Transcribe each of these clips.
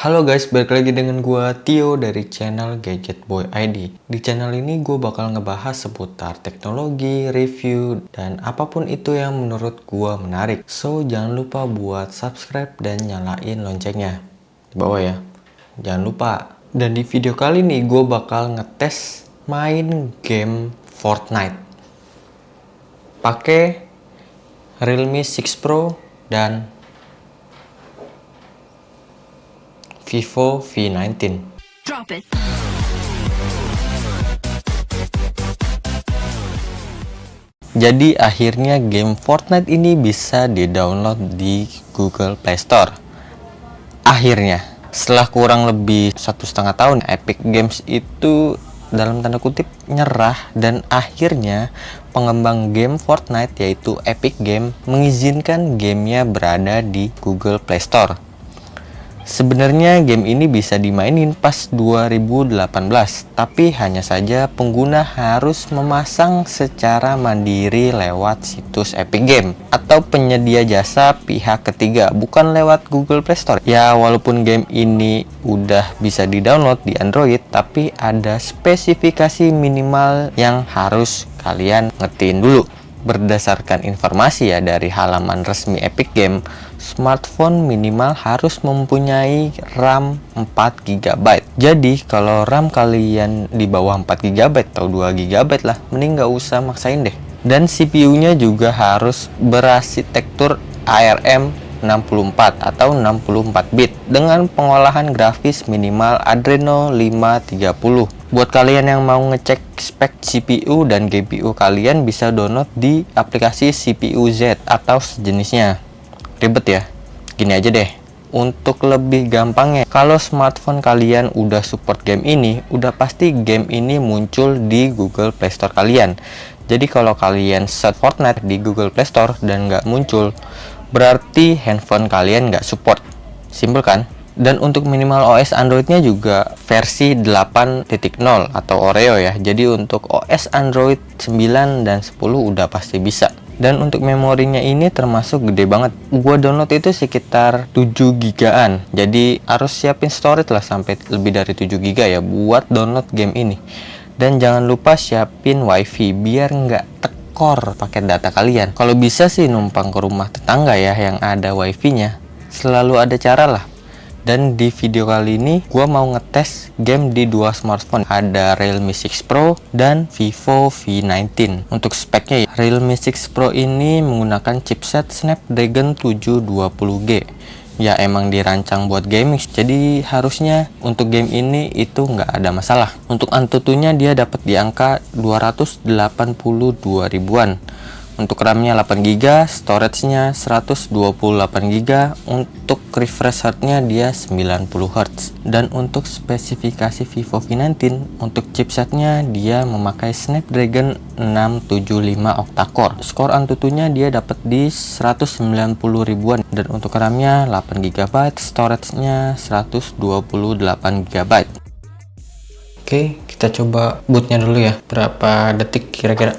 Halo guys, balik lagi dengan gua Tio dari channel Gadget Boy ID. Di channel ini gue bakal ngebahas seputar teknologi, review, dan apapun itu yang menurut gua menarik. So, jangan lupa buat subscribe dan nyalain loncengnya di bawah ya. Jangan lupa. Dan di video kali ini gue bakal ngetes main game Fortnite pakai Realme 6 Pro dan Vivo V19. Drop it. Jadi akhirnya game Fortnite ini bisa di-download di Google Play Store. Akhirnya, setelah kurang lebih 1,5 tahun, Epic Games itu dalam tanda kutip nyerah dan akhirnya pengembang game Fortnite yaitu Epic Games mengizinkan gamenya berada di Google Play Store. Sebenarnya game ini bisa dimainin pas 2018, tapi hanya saja pengguna harus memasang secara mandiri lewat situs Epic Game atau penyedia jasa pihak ketiga, bukan lewat Google Play Store. Ya, walaupun game ini udah bisa di-download di Android, tapi ada spesifikasi minimal yang harus kalian ngertiin dulu. Berdasarkan informasi ya dari halaman resmi Epic Game, smartphone minimal harus mempunyai RAM 4 GB. Jadi kalau RAM kalian di bawah 4 GB atau 2 GB lah, mending nggak usah maksain deh. Dan CPU-nya juga harus berarsitektur ARM 64 atau 64 bit dengan pengolahan grafis minimal Adreno 530. Buat kalian yang mau ngecek spek CPU dan GPU, kalian bisa download di aplikasi CPU Z atau sejenisnya. Ribet ya? Gini aja deh. Untuk lebih gampangnya, kalau smartphone kalian udah support game ini, udah pasti game ini muncul di Google Play Store kalian. Jadi kalau kalian search Fortnite di Google Play Store dan nggak muncul, berarti handphone kalian nggak support. Simpel kan? Dan untuk minimal OS Androidnya juga versi 8.0 atau Oreo ya. Jadi untuk OS Android 9 dan 10 udah pasti bisa. Dan untuk memorinya ini termasuk gede banget. Gua download itu sekitar 7 gigaan. Jadi harus siapin storage lah sampai lebih dari 7 giga ya buat download game ini. Dan jangan lupa siapin wifi biar nggak tekor paket data kalian. Kalau bisa sih numpang ke rumah tetangga ya yang ada wifi-nya. Selalu ada cara lah. Dan di video kali ini gua mau ngetes game di dua smartphone, ada Realme 6 Pro dan Vivo V19. Untuk speknya ya, Realme 6 Pro ini menggunakan chipset Snapdragon 720G. Ya emang dirancang buat gaming, jadi harusnya untuk game ini itu nggak ada masalah. Untuk Antutunya dia dapat di angka 282 ribuan. Untuk RAM-nya 8GB, storage-nya 128GB, untuk refresh rate-nya dia 90Hz. Dan untuk spesifikasi Vivo V19, untuk chipsetnya dia memakai Snapdragon 675 octa-core. Skor Antutunya dia dapat di 190 ribuan. Dan untuk RAM-nya 8GB, storage-nya 128GB. Oke, kita coba bootnya dulu ya. Berapa detik kira-kira?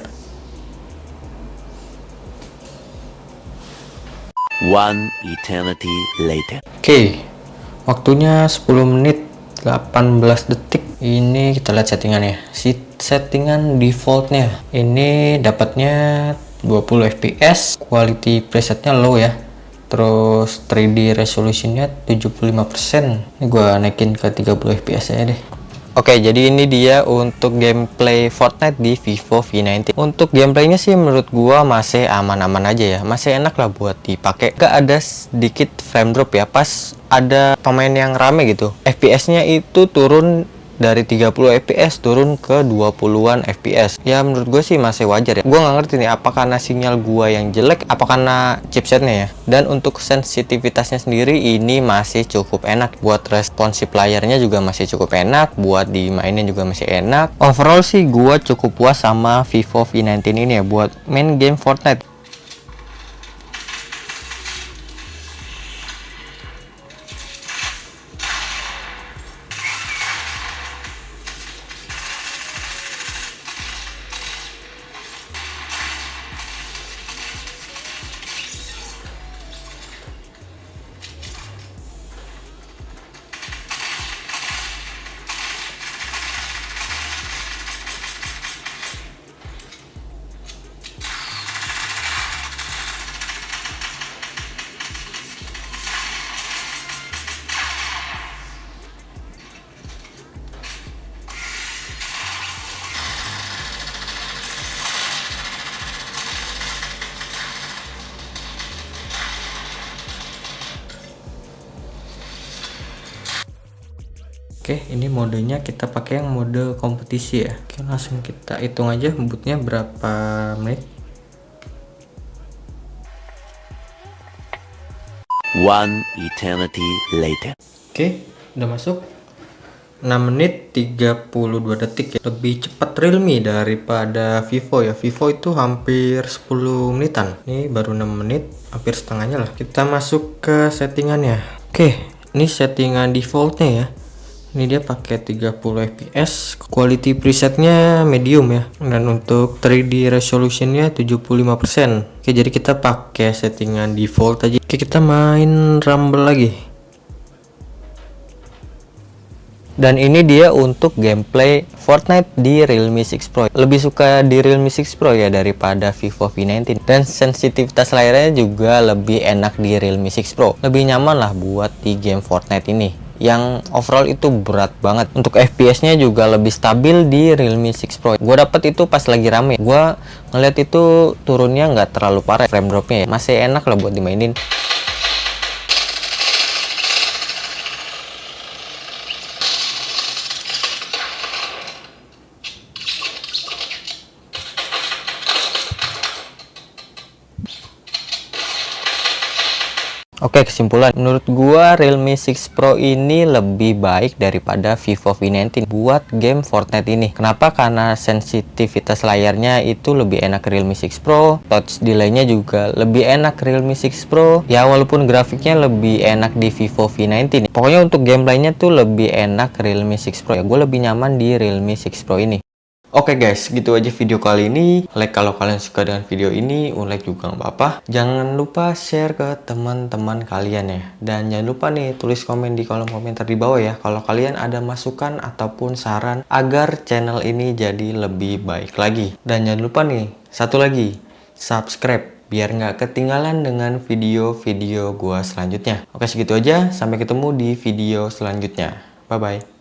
One eternity later. Oke, waktunya 10 menit 18 detik. Ini kita lihat settingannya. Settingan defaultnya ini dapatnya 20 fps, quality presetnya low ya. Terus 3D resolutionnya 75%. Ini gua naikin ke 30 fps aja deh. Oke, jadi ini dia untuk gameplay Fortnite di Vivo V19. Untuk gameplaynya sih menurut gua masih aman-aman aja ya. Masih enak lah buat dipakai. Gak ada sedikit frame drop ya pas ada pemain yang rame gitu. FPS-nya itu turun dari 30 fps turun ke 20-an fps. Ya menurut gue sih masih wajar ya. Gue nggak ngerti nih apa karena sinyal gua yang jelek, apa karena chipsetnya ya. Dan untuk sensitivitasnya sendiri ini masih cukup enak. Buat responsive layarnya juga masih cukup enak, buat dimainin juga masih enak. Overall sih gua cukup puas sama Vivo V19 ini ya buat main game Fortnite. Oke, ini modenya kita pakai yang mode kompetisi ya. Oke, langsung kita hitung aja bootnya berapa menit. One eternity later. Oke, udah masuk. 6 menit 32 detik ya. Lebih cepat Realme daripada Vivo ya. Vivo itu hampir 10 menitan. Ini baru 6 menit, hampir setengahnya lah. Kita masuk ke settingannya. Oke, ini settingan defaultnya ya. Ini dia pakai 30 fps, quality presetnya medium ya, dan untuk 3D resolutionnya 75%. Oke, jadi kita pakai settingan default aja. Oke, kita main Rumble lagi. Dan ini dia untuk gameplay Fortnite di Realme 6 Pro. Lebih suka di Realme 6 Pro ya daripada Vivo V19. Dan sensitivitas layarnya juga lebih enak di Realme 6 Pro. Lebih nyaman lah buat di game Fortnite ini. Yang overall itu berat banget. Untuk FPS-nya juga lebih stabil di Realme 6 Pro. Gue dapet itu pas lagi rame. Gue ngeliat itu turunnya nggak terlalu parah frame dropnya ya. Masih enak lah buat dimainin. Oke, kesimpulan menurut gua Realme 6 Pro ini lebih baik daripada Vivo V19 buat game Fortnite ini. Kenapa? Karena sensitivitas layarnya itu lebih enak Realme 6 Pro, touch delay-nya juga lebih enak Realme 6 Pro. Ya walaupun grafiknya lebih enak di Vivo V19. Pokoknya untuk gameplaynya tuh lebih enak Realme 6 Pro ya. Gue lebih nyaman di Realme 6 Pro ini. Oke guys, gitu aja video kali ini. Like kalau kalian suka dengan video ini, like juga nggak apa-apa. Jangan lupa share ke teman-teman kalian ya. Dan jangan lupa nih tulis komen di kolom komentar di bawah ya. Kalau kalian ada masukan ataupun saran agar channel ini jadi lebih baik lagi. Dan jangan lupa nih, satu lagi, subscribe biar nggak ketinggalan dengan video-video gua selanjutnya. Oke, segitu aja. Sampai ketemu di video selanjutnya. Bye-bye.